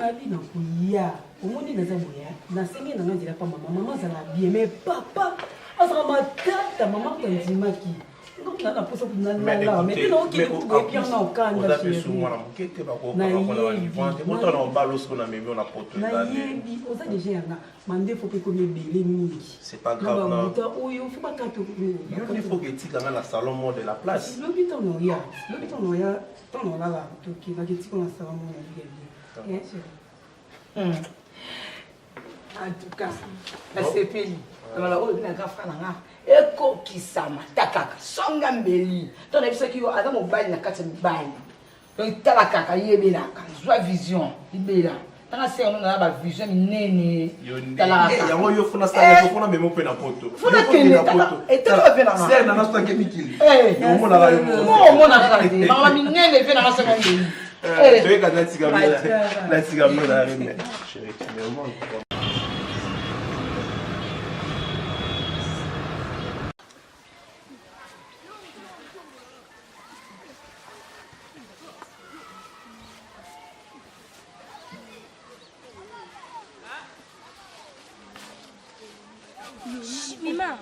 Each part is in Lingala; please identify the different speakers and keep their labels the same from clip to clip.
Speaker 1: nabi na kuya omoni naza moya nasengi nanga nzela pa mama azala bien mais papa azala matata mama kandimaki na posa kunalala mais tino okende kuboye na okanda nayebi oza deja yanga mandefo mpe komi ebele mingi bamuta oyo fo bakate
Speaker 2: il faut que etika nga na salon mo de la place
Speaker 1: lobi tonoya tonolala tokendaki etika na salon mo ya
Speaker 3: en tout cas nasepeli nala oyo binaka fra nanga ekokisama takaka songa mbeli to na bisaki yo aza mobali na kati ya mibali donc tala kaka yebelaka zwa vision libela tanga se ono na ba vision minene
Speaker 2: tala yango yo funa sala funa memo pe na poto
Speaker 3: funa kende poto etaka pe na
Speaker 2: se na nasto ke mikili
Speaker 3: yo mona la yo mona la te ba minene pe na masaka mbeli
Speaker 2: tu ka natika na reme chérie tu me montres.
Speaker 4: Mima.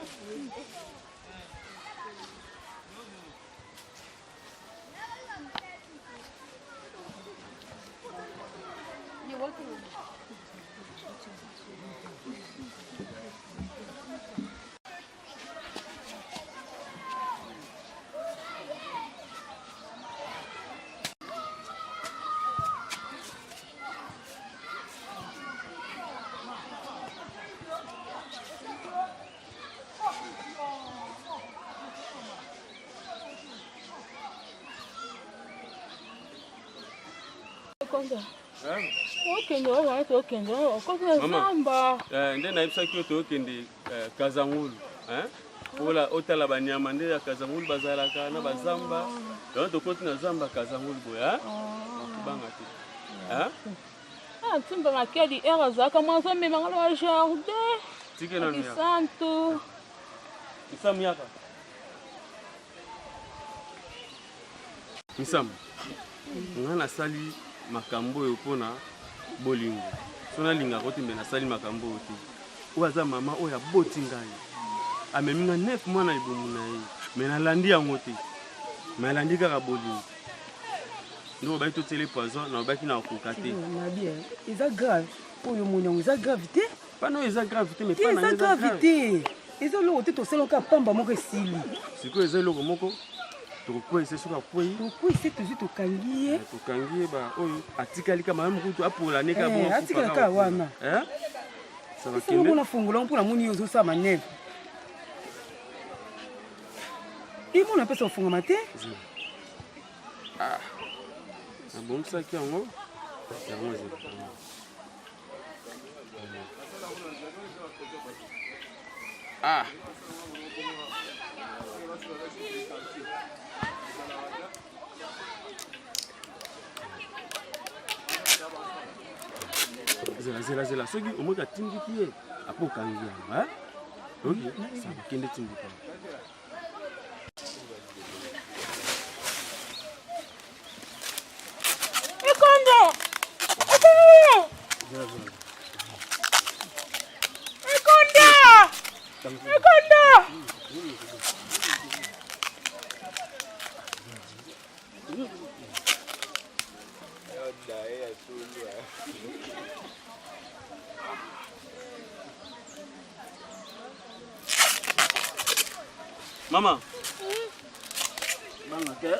Speaker 5: Mama, nde naibisaki yo tokende Kazangulu. Ola otala banyama nde ya Kazangulu bazalaka na bazamba. Donc tokoti na zamba Kazangulu boya. Banga te.
Speaker 4: Timba makeli era zaka mwanzo memangalo wa jardin.
Speaker 5: Tike na nia.
Speaker 4: Santo.
Speaker 5: Isam yaka. Isam. Ngana sali makambo yo pona bolingo. Sona linga kote mbe na sali makambo oti. Oaza mama oya boti ngai. Ameminga 9 mwana ibumu na ye. Me na landi yango te. Me landi kaka bolingo. Ndo ba to tele poison na ba ki na kokate.
Speaker 1: Na bien. Eza grave. Oyo monyango eza gravité.
Speaker 5: Pas non eza gravité mais pas na
Speaker 1: eza gravité. Eza lo te to selo ka pamba moko esili.
Speaker 5: Siko eza lo moko. Toko ese suka koi.
Speaker 1: Toko ese tuzi to kangiye.
Speaker 5: To kangiye ba oyo atikali kama mukutu apola neka bon.
Speaker 1: Atikali ka wana.
Speaker 5: Ça va kende.
Speaker 1: Siko na fungola mpona muni yozo sa maneve. Imo na pesa funga mate?
Speaker 5: Ah. Bon ça qui yango. Yango zero. Ah. Zela soki omoka tindiki ye apo kangi ya ok ça va kende tindika
Speaker 4: Ekondo
Speaker 5: Mama.
Speaker 3: Banga ke.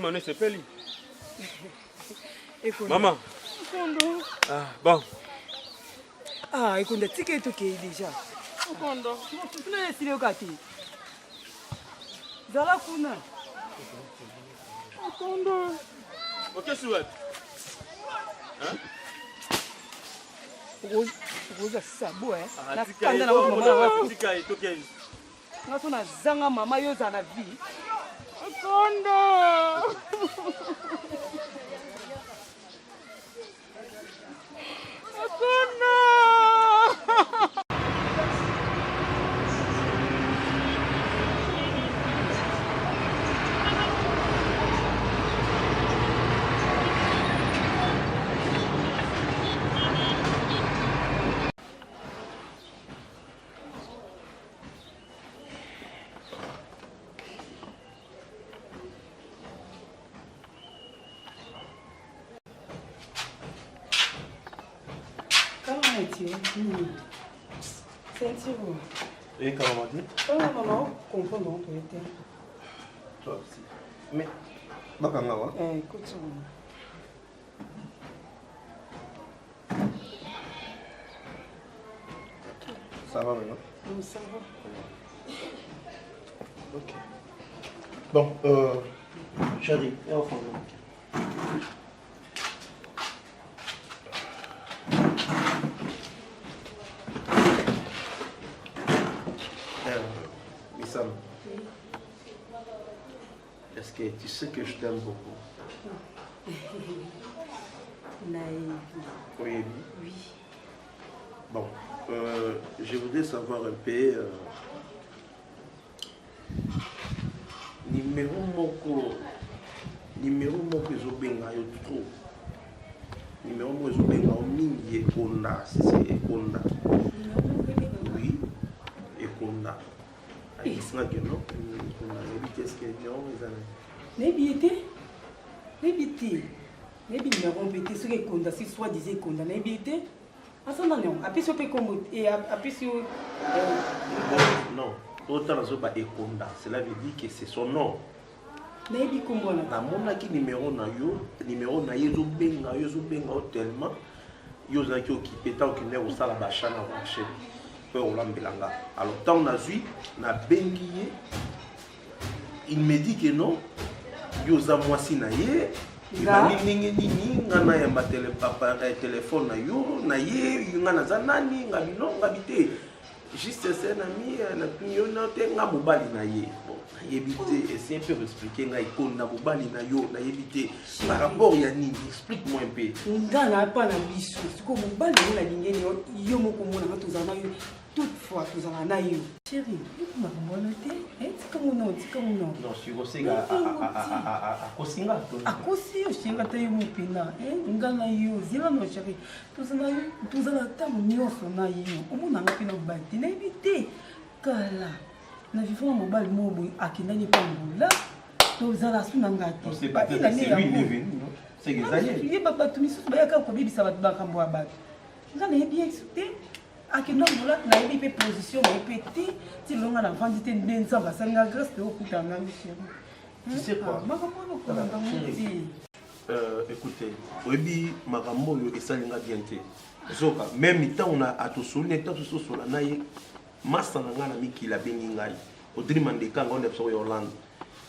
Speaker 5: Maman, c'est peli. Maman. Ah, bon.
Speaker 1: Ah, écoute, tu sais que tu es déjà.
Speaker 4: Kondo.
Speaker 1: Tu n'es pas là, tu Zala kuna.
Speaker 4: Kondo.
Speaker 5: Ok, Souad. Hein?
Speaker 3: oza sabo na kanda na mama na so na zanga mama yo za na vie
Speaker 4: Akonda. Akonda.
Speaker 1: Senti-vous.
Speaker 2: Et comment on dit?
Speaker 1: Non, comprends, on peut être.
Speaker 2: Toi aussi. Mais, Bakanga,
Speaker 1: Écoute,
Speaker 2: ça va maintenant?
Speaker 1: ça va.
Speaker 2: Ok. Bon, chérie, et au fond. Missam, est-ce que tu sais que je t'aime beaucoup?
Speaker 1: Naïve.
Speaker 2: Oui.
Speaker 1: Oui.
Speaker 2: Bon, je voudrais savoir un peu numéro moko ezobenga yo trop. Numéro moko ezobenga yo mingi ekonda, c'est ekonda. Oui, ekonda. Aïsna que non, ekonda. Qu'est-ce que non, les amis?
Speaker 1: N'ébité. Numéro mbété, ce qui est ekonda, si soit disait ekonda, n'ébité. Asana non, appuie sur Pécombo et appuie sur.
Speaker 2: Non, autant pas ekonda, cela veut dire que c'est son nom.
Speaker 1: Naïbi Kombo na.
Speaker 2: Na monaki numéro na yo benga tellement yo za ki occupé tant que ne osala bachana marché pe olambelanga. Alors tant na zui na bengi il me dit que non yo za mwasi na ye nini ngana ya téléphone na yo na ye ngana za nani ngabino ngabite juste c'est un ami na pinyo na te nga mobali na ye. Yébité, c'est un peu expliquer nga icône na mobali na yo na yébité par rapport ya nini, explique-moi un peu.
Speaker 1: Ngana pas na biso, siko mobali na lingeni yo moko mona tozana yo toutefois tozana na yo. Chérie, ma bonne té, tika mon nom.
Speaker 2: Non, si vous savez à kosinga to.
Speaker 1: A kosi yo shinga te yo mopina, ngana yo zila no chérie. Tozana ta nyonso na yo. Omona nga pina mobali na yébité. Kala. Na vivant mobile mobile akindani pambola to zala suna ngati
Speaker 2: c'est pas c'est lui il est venu non c'est exagéré
Speaker 1: il ba batu misu ba yaka ko bibisa batu ba kambo abatu ngana bien expliqué akindani bola na ibi pe position ba petit ti longa na vandi te ndenza ba sanga grâce de okuta na chérie
Speaker 2: tu sais quoi écoutez obi makambo yo esalinga bien te zoka même temps on a atosoli temps to sola na ye Massa na miki la bengi ngai Audrey Mandeka ngonde so Hollande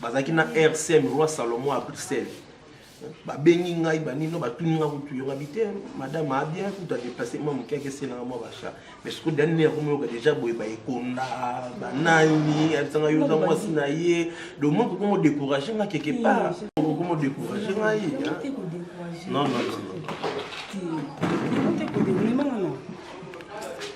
Speaker 2: bazaki na RCM Roi Salomon à Bruxelles ba bengi ngai banino batuninga kutu yo ngabite madame a bien tout à déplacer moi mon keke c'est na moi bacha mais ce que dernier comme yo déjà boy ba ekonda banani atanga yo za moi sinaye do moi comment décourager nga quelque part comment décourager ngai non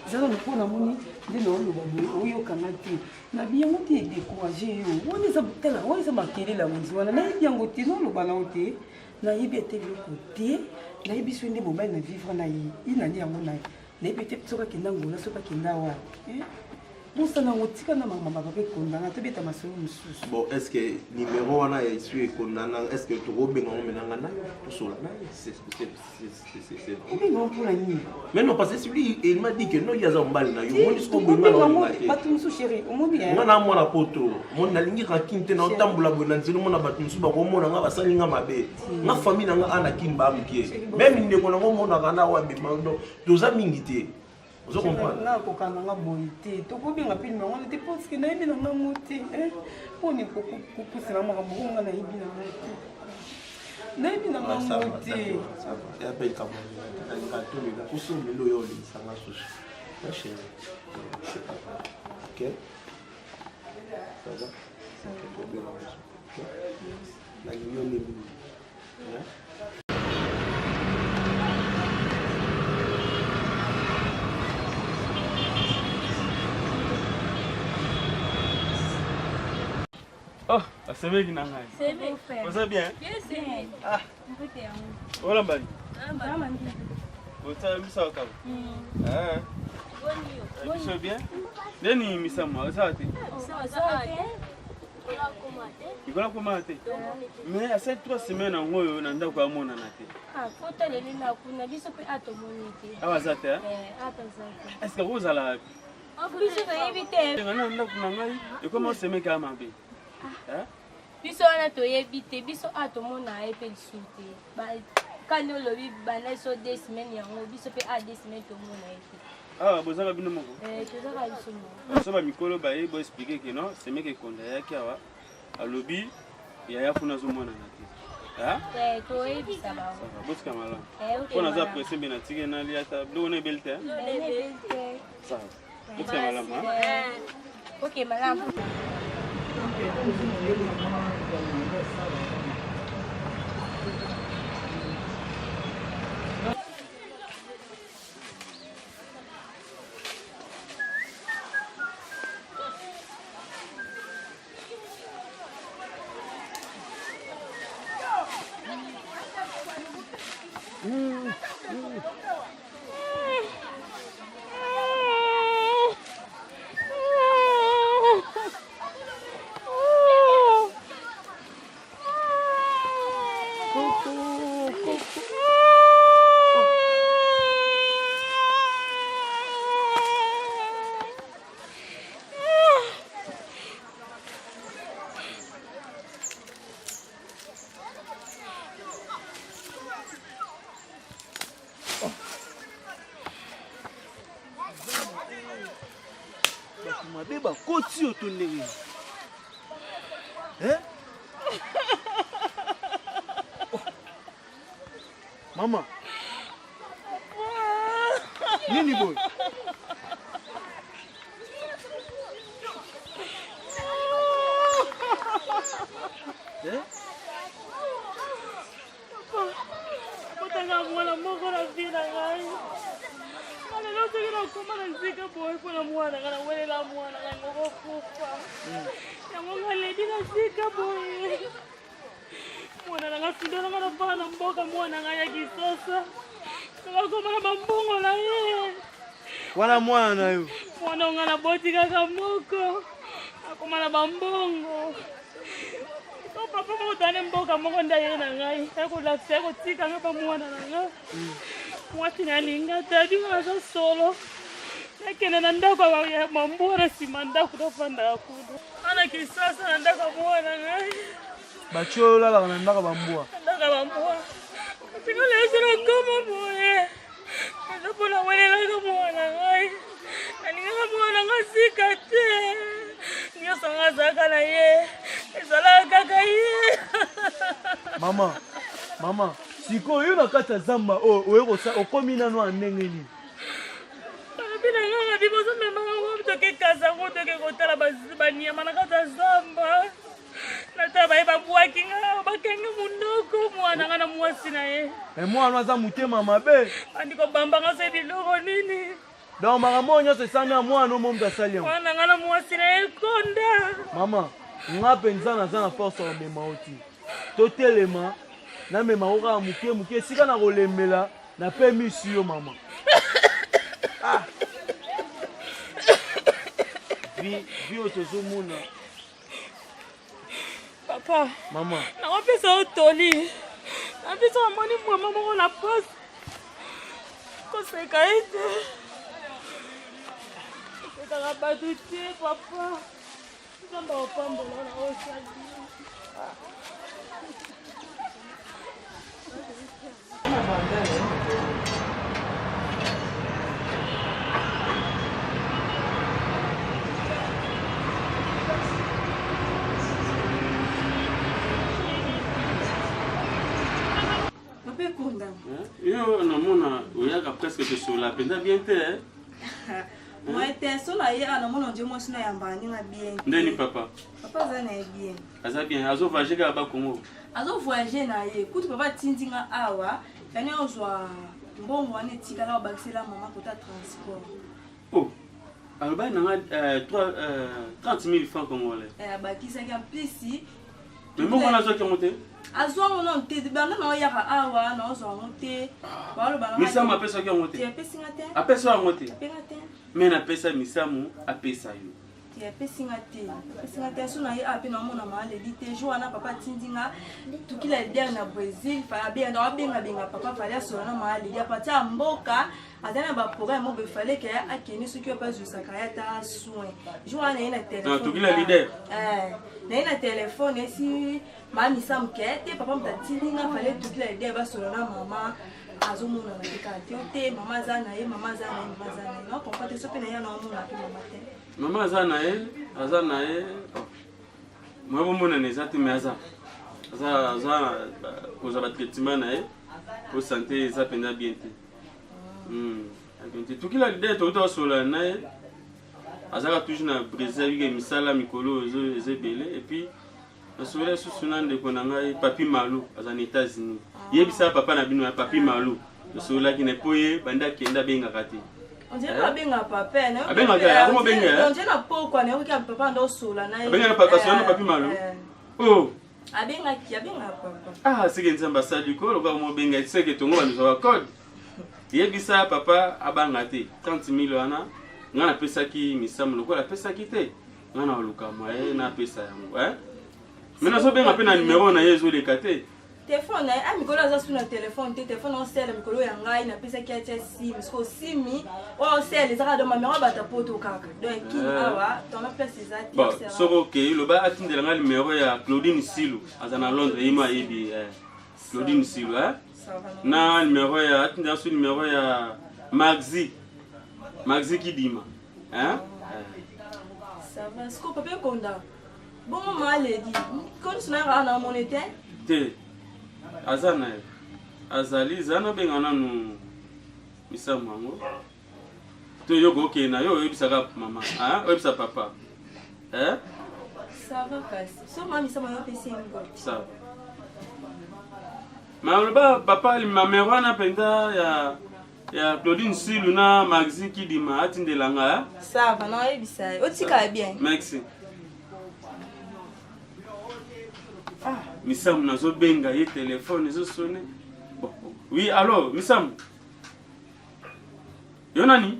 Speaker 1: zalo ko na moni ndino lo babu oyo kana te na biyango te décourager yo woni za tela woni za makelela muzwana na biyango te no lo bana ote na yibi te le côté na yibi so ndi mobile na vivre na yi ina ndi yango na na yibi te soka kinda ngola soka kinda wa Musa na otika na mama baba kondana te beta masolo mususu.
Speaker 2: Bon, est-ce que numéro wana ya isu kondana est-ce que tu robenga menanga na to sola na c'est
Speaker 1: non pour la nuit.
Speaker 2: Mais non parce que celui il m'a dit que non ya za mbali na yo moni sko benga na yo
Speaker 1: batu musu chéri omoni ya.
Speaker 2: Mwana mwana poto moni na lingi ka kinte na tambula bona nzino mona batu musu ba ko mona nga basalinga mabe. Nga famille nga ana kimba mkie. Même ndeko na mona kana wa bimando toza mingi te. Vous comprenez?
Speaker 1: Là, quand on a bonité, tu peux bien appeler, mais on était pas ce que nous avons dans notre on est beaucoup c'est la mort on a ibi na nayebi na
Speaker 2: Ah, ça va,
Speaker 1: ngambo te
Speaker 2: d'accord, ça va. Et après, il commence. Il va tout le monde. Où sont les loyaux, ça m'a souci. Ma chérie, c'est pas grave. Ok? Ça va? Ok, tu es bien en raison. Ok? La union est mieux.
Speaker 5: Oh, asemeki na ngai. Oza bien? Ah. Wala mbali. Ota misa wakabo. Ah. Biso bien? Neni misa mwa oza te? Ikola koma te. Mais à cette 3 semaines ngoyo na ndako ya mona na te.
Speaker 6: Ah, kota leli na kuna biso pe atomoni te.
Speaker 5: Awa za te?
Speaker 6: Ata za te.
Speaker 5: Est-ce que vous allez
Speaker 6: Biso na yebi te.
Speaker 5: ngana ndako na ngai? Ekoma osemeki ama be.
Speaker 6: Biso wana toyebi te, biso atomona ye pe lisu te. Kandi olobi bana so 2 semaines yango, biso pe 2 semaines tomona ye te.
Speaker 5: Ah, bozaka bino moko?
Speaker 6: Tozaka biso moko.
Speaker 5: So ba mikolo ba ye bo expliquer que non, semeki konda yaki awa. Alobi yaya funa zo mona na te.
Speaker 6: Toyebi sa ba.
Speaker 5: Boska malamu.
Speaker 6: Okay.
Speaker 5: Pona za presse bina tige na liata, blo ne belte. Ça. Boska malamu ha.
Speaker 6: Okay, malamu.
Speaker 5: Mabe ba koti otondeli. Mama. Nini boy?
Speaker 4: Kotanga mwana moko na vina ngai. Lelo soki nakoma na nzika boye mpona mwana nga nawelela mwana yango kokufa yango nga ledi na nzika boye mwana nanga sindo nanga navaka na mboka mwana nga ya kisosa nakakoma na bambongo na ye
Speaker 5: Wana mwana na yo?
Speaker 4: mwana nga naboti kaka moko akoma na bambongo papa moko tane mboka moko nde aye na ngai ekolakisa ekotika nga pa mwana na nga mwasi nalinga tadi waza solo nakende na ndako ya mambua na nsima ndako tofanda kudu ana kisasa na ndako mwana ngai
Speaker 5: Bachi oyo olalaka na ndako bambua?
Speaker 4: ndako bambua pino leso nakoma boye eza mpona welelaka mwana ngai nalingaka mwana nga sika te nyonso nga azalaka na ye ezalaka kaka ye
Speaker 5: Mama, sikoyo yo na kati ya zamba okomi nano ya ndenge nini?
Speaker 4: bina nganga biboso memanga ngo toke kaza ngo toke kotala banyama na kati ya zamba natala baye babwaki nga bakenge munoko mwana nga na mwasi na ye
Speaker 5: Mwana aza motema mabe
Speaker 4: andi kobambanga se biloko nini
Speaker 5: donc makambo oyo nyonso esali ya mwana omo moto asali yango
Speaker 4: mwana nga na mwasi na ye konda
Speaker 5: mama nga mpenza naza na force ya komema oti totelema namema ko kaka moke esika na kolembela nape misi yo mama vi oyo tozomona
Speaker 4: papa
Speaker 5: mama
Speaker 4: nakopesa yo toli napesa amoni mama moko na pasi koseka ete osekaka bato te papa nzambe opambola na osali
Speaker 5: yo namona oyaka presque que sur la penda bien te
Speaker 7: moi intention na hier na mona ndio mwasi na yamba ninga bien
Speaker 5: ndeni papa
Speaker 7: za na bien
Speaker 5: aza bien azo voyager ka ba Congo
Speaker 7: azo voyager na ye kuti papa tindinga awa yani ozwa mbongo wane tikala bakisela mama kota transport
Speaker 5: oh alors ba nanga 30,000 francs congolais
Speaker 7: bakisa ya pisi
Speaker 5: mais mbongo na zo ki monter
Speaker 7: azwa mona nte banda na yaka awa na ozwa monter balo bana
Speaker 5: misamu apesa ki monter
Speaker 7: ya pesi ngate
Speaker 5: apesa monter
Speaker 7: pengate
Speaker 5: mais na pesa misamu apesa yo
Speaker 7: ya pesi ngate so na ye ape na mona male lite jour na papa tindinga tukila der na Brésil fa bien na benga papa fallait solo na male ya pata mboka atana ba programme mo be fallait que akeni ce qui pas de sakayata soin jour na ina téléphone
Speaker 5: tukila leader
Speaker 7: na ina téléphone si mami samke te papa mtatindinga fallait tukila leader ba solo na mama azomona na kati te mama zana ye non comprendre ce que na ya na mona pe mama te
Speaker 5: mama aza na ye moi bomona neza te mais aza kozwa batraitement na ye po santé eza mpenza bien te tukila lider touta osola na ye azaka toujours na Brésil abike misala mikolo eza ebele epuis nasola lisusu na ndeko na ngai Papi Malou aza na États-Unis yebisa papa na bino ya Papi Malou tosolaki na po ye banda akenda abengaka te
Speaker 7: on dirait pas benga papa na
Speaker 5: abenga comment benga
Speaker 7: on dirait na poko na yoki papa ndo sola na ye
Speaker 5: abenga na papa na Papi Malou oh
Speaker 7: abenga papa
Speaker 5: ah c'est que nzamba sali ko lo ba mo benga c'est que tongo ba nzo code yebisa papa abanga te 30,000 wana ngana pesa ki misamu lokola pesa ki te ngana oluka moye na pesa yango maintenant so benga pe na numéro na yezo le kate
Speaker 7: téléphone na mikolo aza sur na téléphone téléphone on sel mikolo ya ngai na pesa ki atia sim parce que simi o sel ezaka do mamero bata poto kaka donc ki awa ton place ezati
Speaker 5: bon so OK lo ba atindela ngai numéro ya Claudine Silou azana Londres ima yebi Claudine Silou na numéro ya atindela sur numéro ya Maxi Kidima
Speaker 7: ça va ce que papa konda bon maledi kon sona na monete
Speaker 5: te azana azali zana benga nanu misamu yango to yogo okena yo oyebisaka mama oyebisa papa
Speaker 7: ça va kasi so mami sama yo pesi ngo
Speaker 5: ça ma papa limamero wana mpenza ya Claudine Silou na Maxi Kidima atindelanga
Speaker 7: ça va na oyebisa otika bien
Speaker 5: merci misamu nazo benga ye téléphone zo sonné oui allô misamu yo nani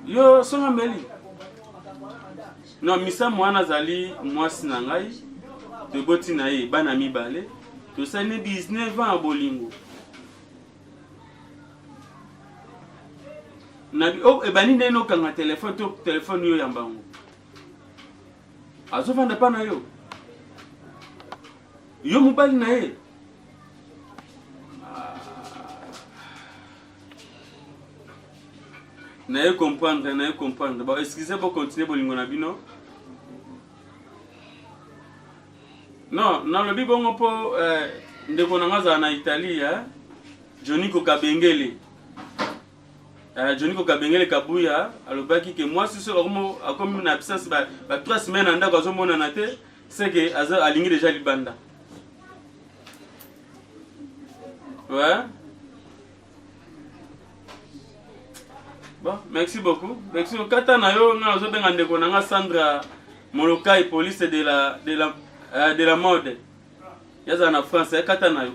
Speaker 5: yo songa mbeli non misamu wana zali mwasi na ngai toboti na ye bana mibale tosali 19 ans bolingo na ebani ndeno kanga téléphone yo yambango azovanda pa na yo mobali na ye na ye comprendre bon excusez pour continuer bolingo na bino non nalobi bongo mpo ndeko na nga azala na Italie Johnny Kokabengele Kabuya alobaki ke mwasi so akomi na absence ba 3 semaines na ndako azomonana te c'est que alingi déjà libanda ouais bon merci beaucoup merci kata na yo nga azobenga ndeko na nga Sandra Molokai police de la mode yaza na France kata na yo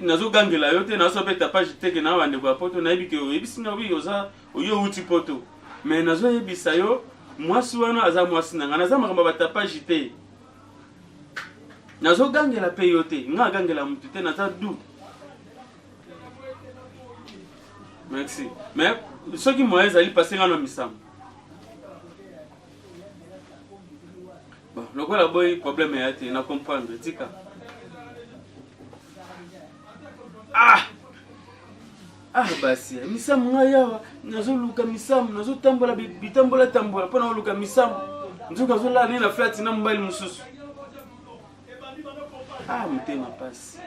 Speaker 5: nazo gangela yo te nazo beta page teke na wande kwa poto na yebike yo yebisinga wi oza oyo uti poto mais nazo yebisa yo mwasi wana aza mwasi nanga naza makamba bata page te nazo gangela pe yo te nga gangela mutu te naza du merci mais soki moyen ezali passer nga na misamu bon lokola boy problème ya te na comprendre tika basi misamu nga yawa nazoluka misamu nazotambola bitambola pona oluka misamu nzoka zola ne na flat na mbali mususu Ah, motema pasi.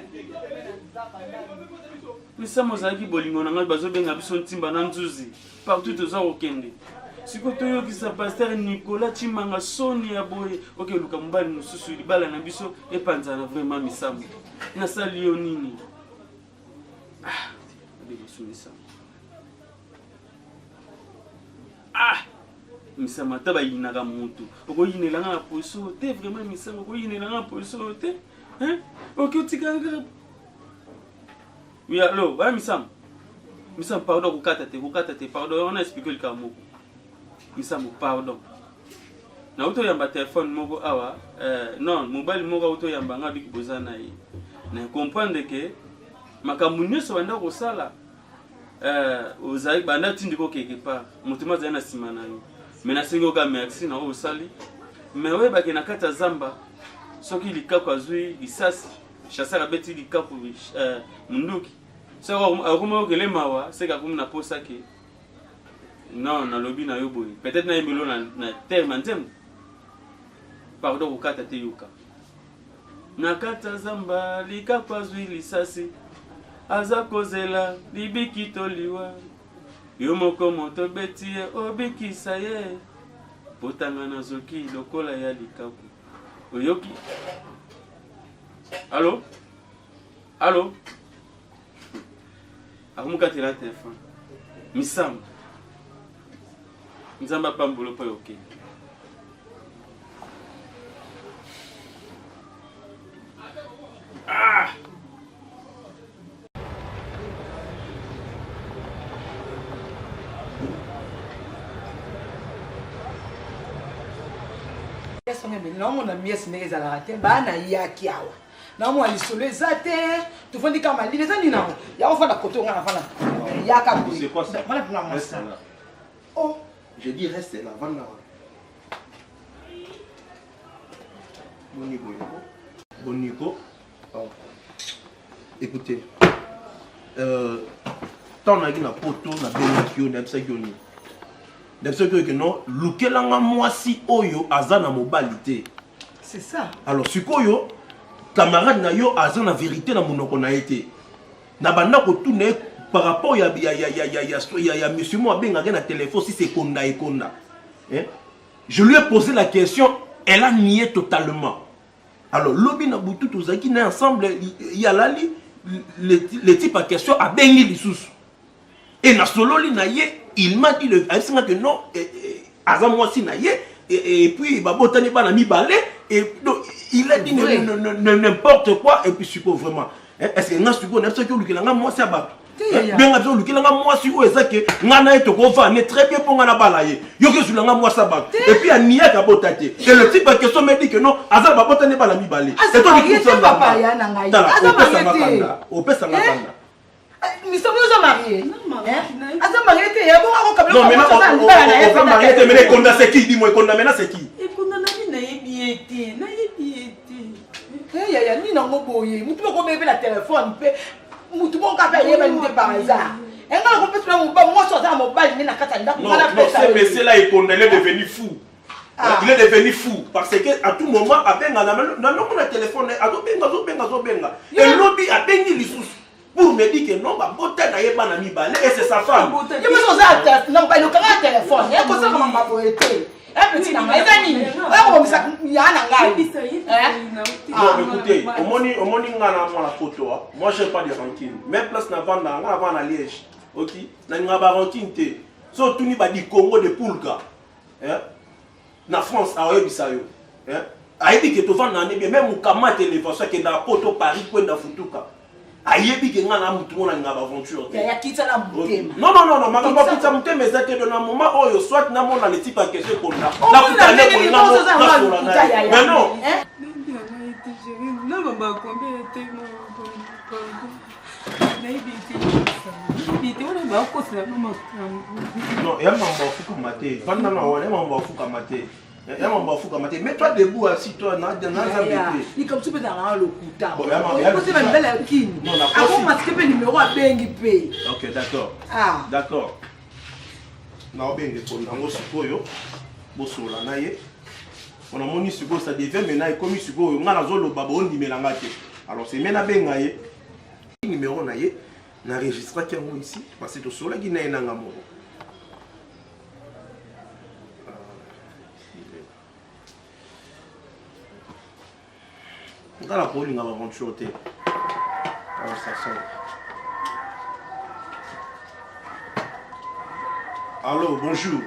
Speaker 5: Misamo zaki bolingo na ngai bazobenga biso ntimba na nzuzi. Partout toza okende. Siko toyokisa pasteur Nicolas Chimanga soni ya boye. Ok, luka mobali mosusu libala na biso epanzana vraiment misamo. Nasali yo nini? Ah, biso misamo. Ah, misamo taba yinaka mutu. Oko yinelanga na poso te vraiment misamo ko yinelanga na poso te. Hein? Ok, utikanga. Oui, allô, ouais, misamo. Misamo, pardon, kukata te, pardon, on a expliqué le cas moko. Misamo, pardon. Na auto yamba téléphone moko awa, non, mobile moko auto yamba nga biki bozana yi. Na comprendre que makambo nyonso banda kosala ozali banda tindiko quelque part. Motema zali na sima na yo. Mais na sengo ka merci na osali. Mais we ba na kata zamba. Soki likako azui lisasi, chasseur abeti likako munduki. Soko akoma okele mawa, c'est comme na posa ke. Non, na lobby na yo boy. Peut-être na yembelo na terme nzem. Pardon ukata te yuka. Na kata zamba likako azui lisasi. Aza kozela libiki toliwa. Yo moko moto beti obiki saye. Potanga na zoki lokola ya likako. Oyoki. Allô? Allô? Akumukati la téléphone. Misam. Nzamba pambolo po yoke. Ah!
Speaker 3: Non, mon ami, c'est n'est pas la tête. Bah, na yaki awa. Non, moi, les soleils, ça te. Tu fais des camarades, les amis, non. Il y a un fois la côté, on a fait la. Yaka.
Speaker 2: C'est quoi ça?
Speaker 3: Reste là. Oh.
Speaker 2: Je dis reste là, Vanda. Bonico. Bonico. Oh. Écoutez. Tant on a na poto na benakio na psakioni. D'absolu que non, lukelanga mwasi oyo azana mobalité.
Speaker 3: C'est ça.
Speaker 2: Alors sikoyo camarade na yo azana vérité na monoko na été. Na banda ko tourner par rapport ya monsieur mo benga na téléphone si c'est konda et konda. Hein? Je lui ai posé la question, elle a nié totalement. Alors lobi na butu tozaki na ensemble il y a là le type en question a bengi lisusu. Et na sololi na ye il m'a dit que non, et puis babotani ba na mi balé et donc il a dit n'importe quoi et puis suppose vraiment est-ce que nga suppose n'est-ce que lukilanga moi ça ba bien nga lukilanga moi si o ezake nga na eto ko va ne très bien pour nga na balaye yo que sulanga moi ça ba et puis ania ka botate et le type en question me dit que non azal babotani ba na mi balé
Speaker 3: c'est toi qui ça papa ya na ngai azal
Speaker 2: o pesa ngakanda.
Speaker 3: Mais ça vous a marié. Non, marié.
Speaker 2: Non, mais on va marier. Mais Konda c'est qui? Dis-moi, Konda maintenant c'est qui?
Speaker 1: Et Konda n'a biété.
Speaker 3: Ya ni na ngoboye. Mutu ko bébé la téléphone pe. Mutu bon ka payer même par hasard. Et quand on peut se moi sur ça mobile ni na kata ndako.
Speaker 2: Non, ce monsieur là il est devenu fou. Il est devenu fou parce que à tout moment avec na téléphone a benga. Et lobby a bengi lisusu. Pour me dire que non, bah, botin n'a pas ami balé et c'est sa femme.
Speaker 3: Il me dit non, pas le téléphone. Il y a comme ça comment va pour être. Un petit n'a pas été. Là comme ça, il y a un gars.
Speaker 2: Non, écoutez, au moni ngana moi la photo. Moi j'ai pas de rancune. Même place na vendre avant à Liège. OK? Na ngaba rancune te. So tout ni ba di Congo de Poulka. Hein? Na France a oyebisa yo. Hein? Ayebi que to vendre na bien même mukama téléphone que na poto Paris ko na futuka. Ayebi ke ngana mutu mona ngaba aventure.
Speaker 3: Ya kitsa na mutema.
Speaker 2: Non, makamba kitsa mutema ezate de na moment oyo soit na mona le type en question konda. Na kutane ko na mo. Mais non.
Speaker 1: Non, maman, combien était mon
Speaker 2: non, il y a un fou comme maté. Pendant la il y a un fou comme maté. Il y a un fou comme maté. Mets-toi debout assis toi dans
Speaker 3: il comme tu peux dans le couta.
Speaker 2: Bon, il y a
Speaker 3: une belle kin. Avant masquer le numéro à bengi pay.
Speaker 2: OK, d'accord.
Speaker 3: Ah,
Speaker 2: d'accord. Na bengi ko nango sikoyo. Bosola na ye. On a moni sikoyo ça devient maintenant comme sikoyo ngana zo lo babo ndimelanga te. Alors c'est maintenant bengaye numéro naie n'enregistre qui est ici parce que tout cela qui n'est pas ngamour. Dans la police on va aventure té. Alors ça sonne. Allô, bonjour.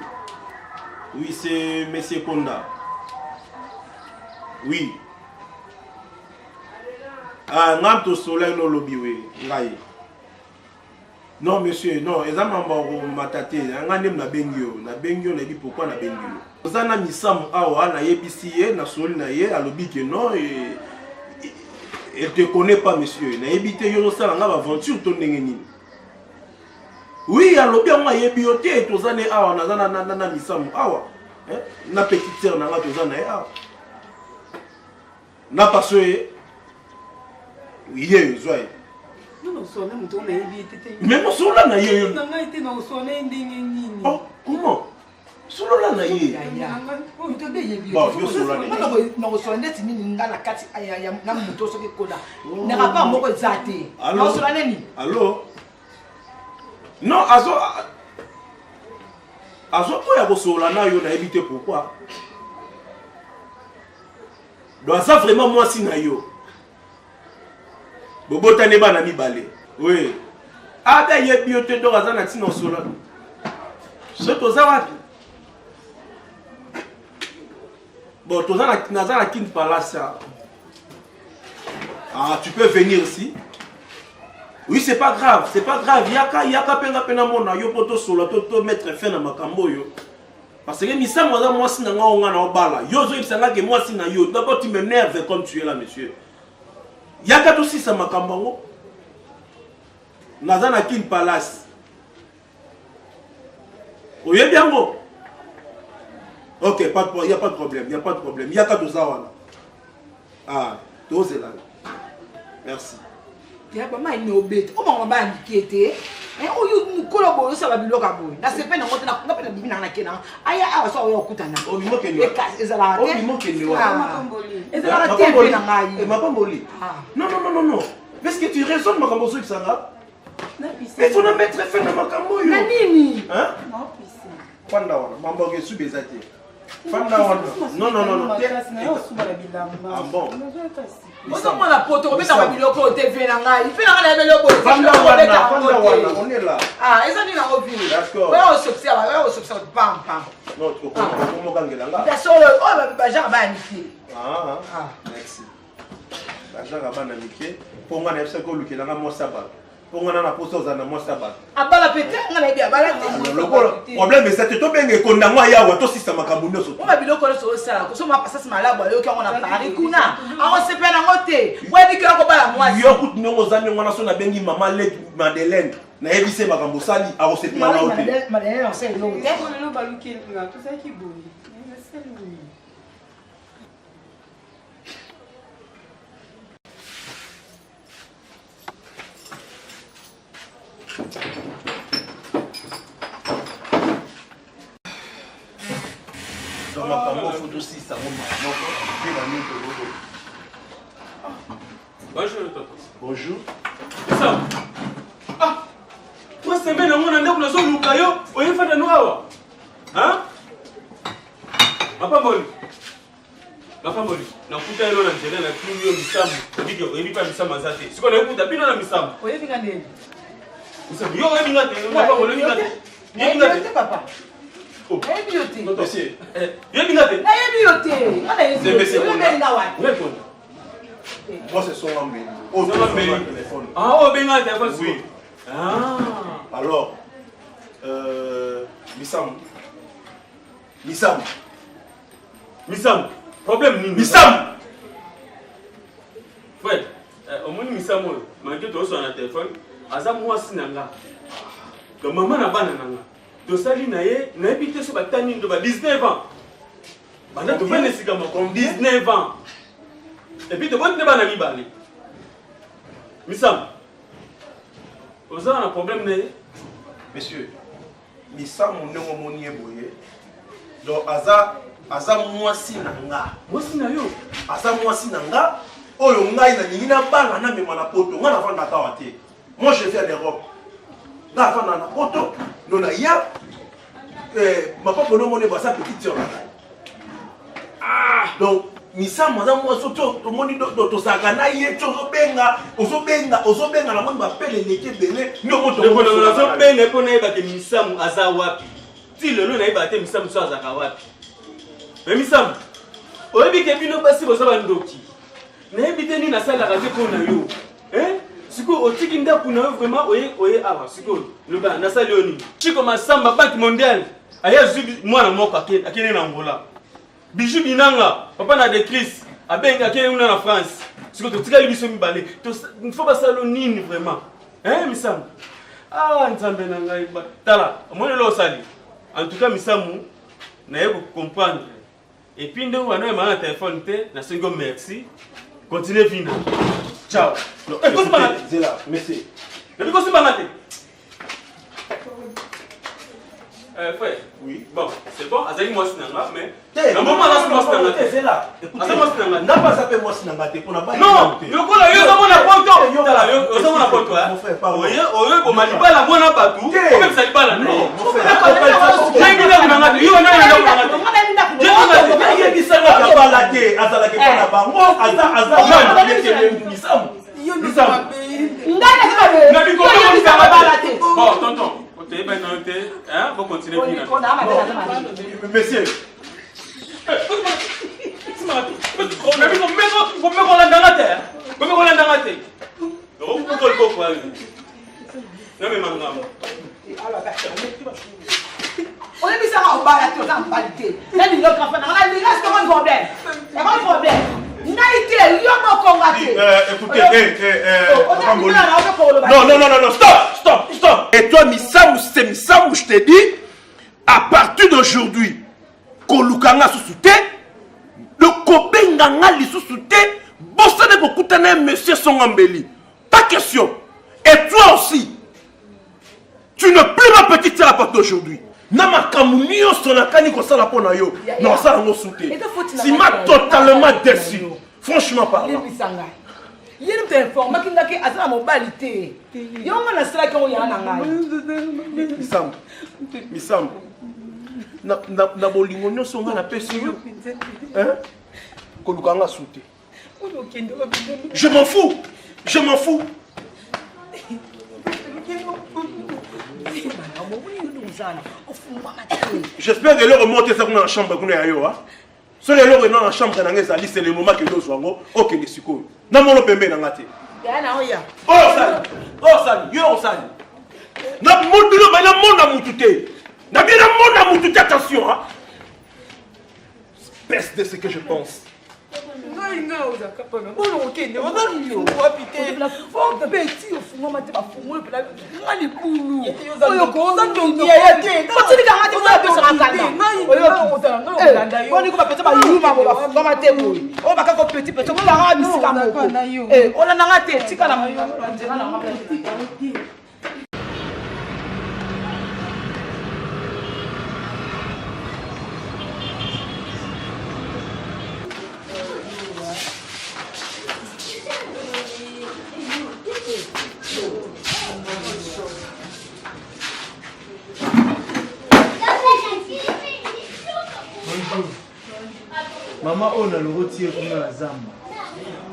Speaker 2: Oui, c'est Monsieur Konda. Oui. Ah, Nanto Soleil no lobby, oui. Non, monsieur, non, ils ont matate. Na bengio, na dit pourquoi na bengio. Vous avez mis Sam Awa, na yebisiye, na soli na ye, à lobby que non, elle te connaît pas, monsieur. Na yebite yo ça nga aventure ton ngeni. Oui, à lobby on a yebioté, tous années Awa, na misam Awa. Na petite sœur na nga tous années Awa. Na parce oui, zoé.
Speaker 3: Non, sonne muto na yebite.
Speaker 2: Mais non, sola na ye.
Speaker 3: Na nga ite na sonne ndenge nini.
Speaker 2: Oh, comment? Sola na ye.
Speaker 3: Oh, to be yebi.
Speaker 2: Bon, yo sola na ye.
Speaker 3: Na sonne tini nga na kati aya na muto soki koda. Na papa moko zate. Na sola neni?
Speaker 2: Allô? Non, azo po ya bosola na yo na yebite pourquoi? Donc ça vraiment moi si na yo. Bobo tane ba na mibale. Oui. Ah ben yebi ote do azana tino sola. C'est toza wapi? Bon, toza na kin palace. Ah, tu peux venir aussi. Oui, c'est pas grave, c'est pas grave. Yaka pena mona yo poto sola to mettre fin na makambo yo. Parce que misa moi moi si na nga na obala. Yo zo ibsanga ke moi si na yo. D'abord tu m'énerves comme tu es là monsieur. Yaka to si sa makambo ngo. Naza na kin palace. Oye bien ngo. OK, il y a pas de problème, il y a pas de problème. Yaka to zawana. Ah, to c'est là. Merci.
Speaker 3: Ya ba mai no bet. O ma ba ndikete. O yu mukolo bo so ba biloka bo. Na sepe na ngota na pena bibi na kena. Aya awa so yo kutana.
Speaker 2: O bimo kenyo.
Speaker 3: Ezala te.
Speaker 2: O bimo kenyo.
Speaker 3: Ezala te pe na ngai.
Speaker 2: E mapamboli. Non. Parce que tu raisonnes makambo so kisanga. Mais faut na mettre fin na makambo yo.
Speaker 3: Na nini?
Speaker 2: Hein?
Speaker 7: Non, pisi.
Speaker 2: Fanda wana mambo ke su bezati. Fanda wana. Non. Ah bon.
Speaker 3: Ozo mona poto ko beta ba biloko TV na ngai. Pe na ngai biloko.
Speaker 2: Fanda wana, on est là.
Speaker 3: Ah, eza ni na obi.
Speaker 2: D'accord.
Speaker 3: Wa osopsia pam.
Speaker 2: Non, comment gangela nga.
Speaker 3: Da solo o ba ja ba niki.
Speaker 2: Ah. Merci. La janga bana mike. Pour moi na fse ko lukela nga mo sabat. Pour moi na poso za na mo sabat.
Speaker 3: Abala pete nga na bia bala te.
Speaker 2: Le problème c'est to benge konda ngwa yawa to sisa makambo nyoso.
Speaker 3: On va biloko so sala ko so ma pasasi malabu ayo kyango na Paris kuna. Awo sepe na ngote. Webi kyo ko bala mwasi.
Speaker 2: Yo kut nyongo za nyongo na so na bengi mama Lek Madeleine. Na ebise makambo sali awo sepe na ote.
Speaker 3: Madeleine on sait lo te.
Speaker 7: Lo baluki nga tout ça qui boule. C'est lui.
Speaker 2: Dans ma maman photo si ça
Speaker 5: Bonjour, Toto.
Speaker 2: Bonjour.
Speaker 5: Ça. Ah, toi, c'est bien, on a un peu de son lucayo, on y fait de nous. Hein? Papa Moli. Papa Moli. Na kuta ilo na njele na kumi yo misamu. Bige, oyebi pa misamu azate. Siko na yokuta bino na misamu.
Speaker 3: Oyebi ngane.
Speaker 5: Misamu, yo oyebi ngate. Papa Moli ngate.
Speaker 3: Oyebi ngate papa.
Speaker 5: Oh.
Speaker 3: Oyebi yote.
Speaker 2: Monsieur.
Speaker 5: Oyebi ngate.
Speaker 3: Oyebi yote. Ngane yote.
Speaker 2: C'est monsieur
Speaker 3: Oyebi ngawa.
Speaker 5: Répondre.
Speaker 2: Moi c'est son ami.
Speaker 5: Oh, c'est mon téléphone. Ah, oh, ben ngate téléphone.
Speaker 2: Oui.
Speaker 5: Ah.
Speaker 2: Alors
Speaker 5: Misam. Problème ni.
Speaker 2: Misam.
Speaker 5: Frère, au moins Misam, malgré tout sur un téléphone, azam moi sinanga. Donc maman na bana nanga. To sali na ye, na epité so batani ndo ba 19 ans. Bana to bana sika mo comme 19 ans. Et puis to bonne bana mi bali. Misam. Vous avez un problème né?
Speaker 2: Monsieur, Misam mon nom moni eboye. Donc aza mwasi nanga.
Speaker 5: Mwasi na yo.
Speaker 2: Aza mwasi nanga. oyo ngai na ningi na banga na mema na poto nga na vanda kawa te. Moi je viens d'Europe. Nga vanda na poto no na ya ma papa no mone basa petite sœur na ngai. Ah donc misa maza moi soto to moni to sakana ye to ozobenga na moni ba pele leke belé no moto
Speaker 5: zo benga ko na yeba ke misamu aza wapi. Ti lelo na yeba te misamu so azaka wapi. Mais misamu oyebi ke bino basi boza bandoki. Na yebi te ni na sala ka te ko na yo. Siko otiki ndaku na yo vraiment oye awa siko le ba na sala yoni. Chiko Masamba Banque Mondiale aya zubi mwana moko akene na Angola. Bijou binanga papa na de Chris abenga akene una na France. Siko to tika libiso mibale. To faut pas salo nini vraiment. Misamu. Ah nzambe na ngai ba. Tala, mwana lo sali. En tout cas misamu na yebo comprendre. Et puis nous on a un téléphone na sengo merci. Continuez vina. Ciao.
Speaker 2: Non, écoutez, Zéla, merci.
Speaker 5: Depuis qu'on s'est balancé. Frère.
Speaker 2: Oui.
Speaker 5: Bon, c'est bon. Azali moi sinanga, mais.
Speaker 2: Non, Zéla. N'a pas sapé moi sinanga te pour na ba.
Speaker 5: Non, yo kola yo za mona poto. Yo tala yo za mona poto.
Speaker 2: Mon frère, pardon.
Speaker 5: Oye ko maliba la bona batu. Ko même ça libala.
Speaker 2: Non, mon frère.
Speaker 5: J'ai mis na ngati. Yo na ngati.
Speaker 2: J'ai mis ça na balade, azala ke na bango, aza.
Speaker 5: Bon, tonton, ok, ben non, hein, faut continuer.
Speaker 2: Monsieur.
Speaker 3: On est mis ça en bas, tu as en qualité. C'est une autre affaire. On a dit, c'est un problème. C'est un problème.
Speaker 2: Non, stop. Et toi, Misamu, c'est Misamu, je t'ai dit, à partir d'aujourd'hui, Kolukanga sous-souté, le Kobenganga li sous-souté, bossa de beaucoup de monsieur Songambeli. Pas question. Et toi aussi, tu ne plus ma petite sœur à partir d'aujourd'hui. Nama kamunio sonakani kosala pona yo. Non, ça on souté. Si m'a totalement déçu. Franchement parlant.
Speaker 3: Il te informe qu'il n'a qu'à mobilité. Il y a un assaut qui est en
Speaker 2: Misam. Na bolingonyo songa na pesi yo. Hein? Kolukanga souté. Je m'en fous. J'espère que leur remonter ça dans la chambre qu'on est ailleurs. Si les gens dans la chambre c'est le moment que nous jouons. Ok, les sucos. Non, mon pembe n'a raté. Oh sali. Na modulo mais na mona mututé. Na bien na mona mututé, attention hein. Peste de ce que je pense.
Speaker 8: Maman on a le rôti pour la zamba.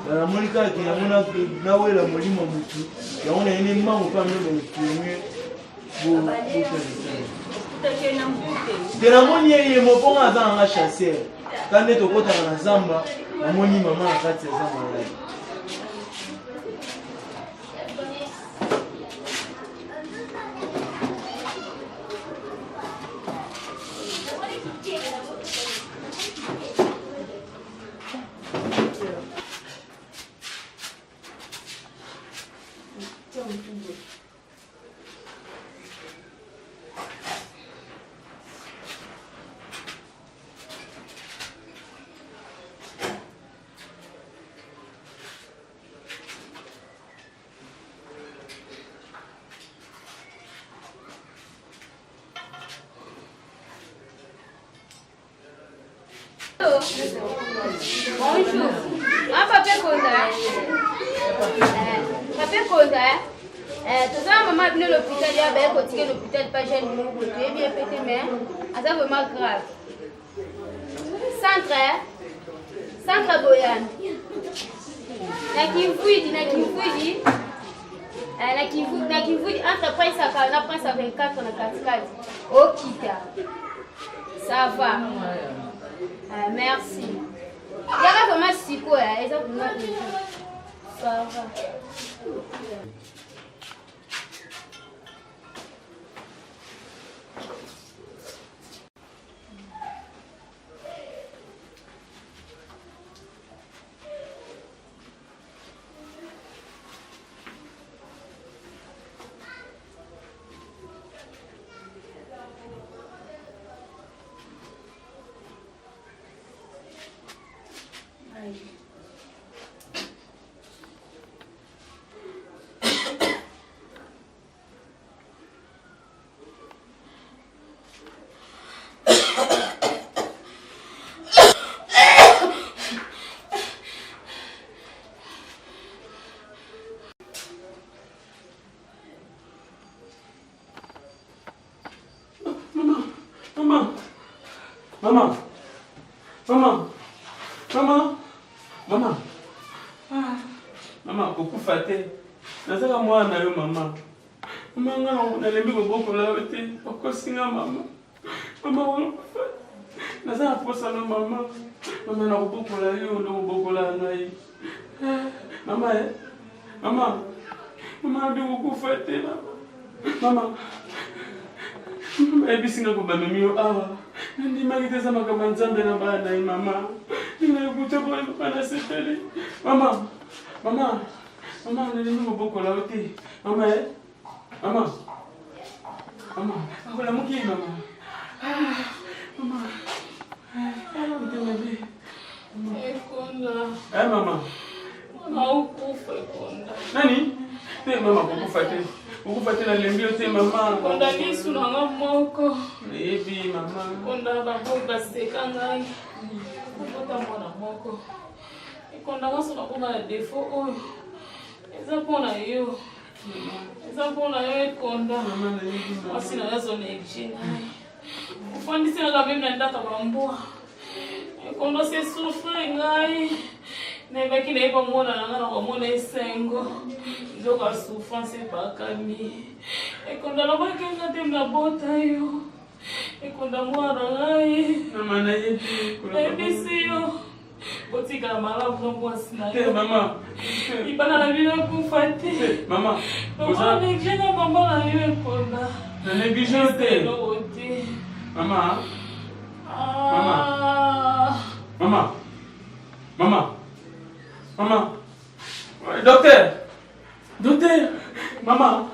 Speaker 8: Dans la monica qui a mon appel, là où la molima mutu, et on a un aimant au famille de le de la monia et mon bon avant à chasser. Quand on est au côté de la zamba, la moni maman a fait ses zamba.
Speaker 6: Bonjour. Ah, papa Konda. Papa Konda. Tout ça, maman est venue à l'hôpital, il y a l'hôpital, pas jeune, tu es bien pété, mais c'est vraiment grave. Centre Boyan. Na Kivuidi, entre Prince à 24 na 4. Au Kita. Ça va. Merci. Il y a vraiment si quoi, ça va.
Speaker 5: Maman, beaucoup faté. Nazaka moi na yo maman. Maman na lembi ko boko la ote. Oko singa maman. Maman nazaka posa no maman. Maman na ko boko la yo ndo boko la ngai. Maman Maman. Maman de beaucoup faté maman. Ebisinga ko bamemi yo awa. Ndi magiteza makama nzambe na bana mama. Nina kutoka kwa na sepeli. Mama, nini mboko la ote. Mama. Akola muki mama. Mama.
Speaker 4: Konda.
Speaker 5: Mama.
Speaker 4: Mama ukufa Konda.
Speaker 5: Nani? Te mama kukufa te. Ukufa te na lembi ote mama.
Speaker 4: Konda lisu na ngamoko.
Speaker 5: Ebi mama.
Speaker 4: Konda baboga sekanga. Kota mwana moko. Konda ngaso na kuna defo oyo. Eza pona yo. Konda. Asi na yazo negishinga. Ufandisi na gabe na ndaka bambua. Konda se souffre ngai. Nebaki na iba mwana na ngana kwa mwana esengo. Ndoka souffrance bakami. Konda la baki ngate na bota yo. Konda mwana ngai.
Speaker 5: Mama na yebi.
Speaker 4: Ebisi yo. Botika malabu no mwasi na
Speaker 5: yo. Mama.
Speaker 4: Ibana na bila kufati.
Speaker 5: Mama.
Speaker 4: Mama negenga mama na yo Konda.
Speaker 5: Na negligence te. Mama. Mama. Docteur. Mama.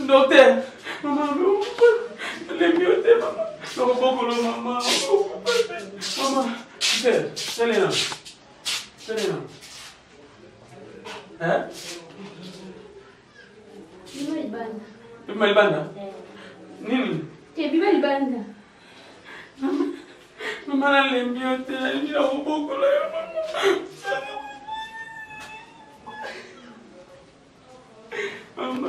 Speaker 5: Docteur. Maman, les mieux, maman. Non, beaucoup de maman. Maman, c'est là. Hein? Biba libanda. Nini?
Speaker 6: Biba libanda.
Speaker 5: Mama na lembi yote, nila uboko la ya mama. Mama.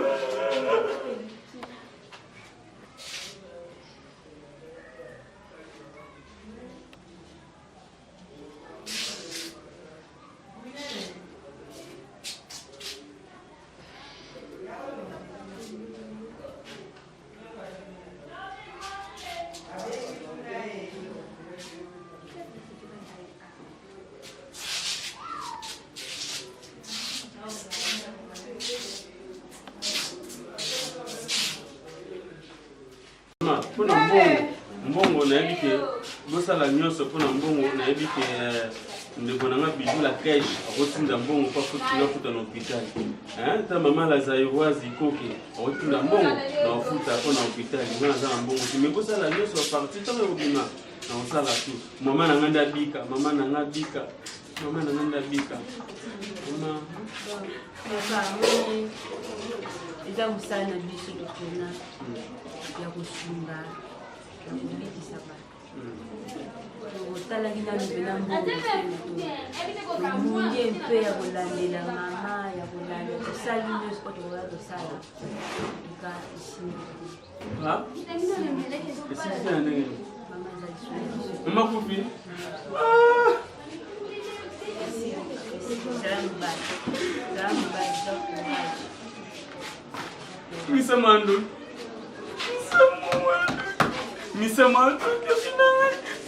Speaker 5: Pona mbongo na yebike bosala nyonso pona mbongo na yebike ndeko na nga bijou la crèche akotinda mbongo pa futa na hôpital ta mama la zairoise ikoke akotinda mbongo na ofuta ko na hôpital ngana za mbongo me bosala nyonso parti to obima na osala tu mama na nganda bika mama na nganda bika mama
Speaker 9: eza musana biso dokona ya kusunga
Speaker 6: kobikisa bato otalaki nanu mpena mbongomunye mpe ya kolandela mama ya kolanda tosali nyonso po tokoka tosala tuka esimbi
Speaker 5: esika na ndenge mama kufi Misamando.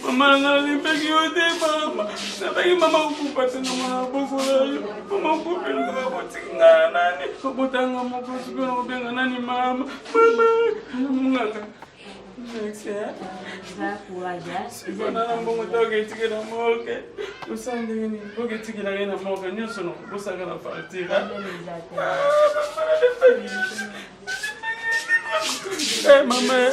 Speaker 5: Mama ngalipeki yote mama. Napaki mama ukupata na mwana bosola. Mama ukupenda kutingana nani. Kubutanga moko sikuwa kubenga nani mama. Mama munganga. Sibona mbongo toke tikira moke. Usande ngini boke tikira ngina moke nyoso no busaka na partira. Mama.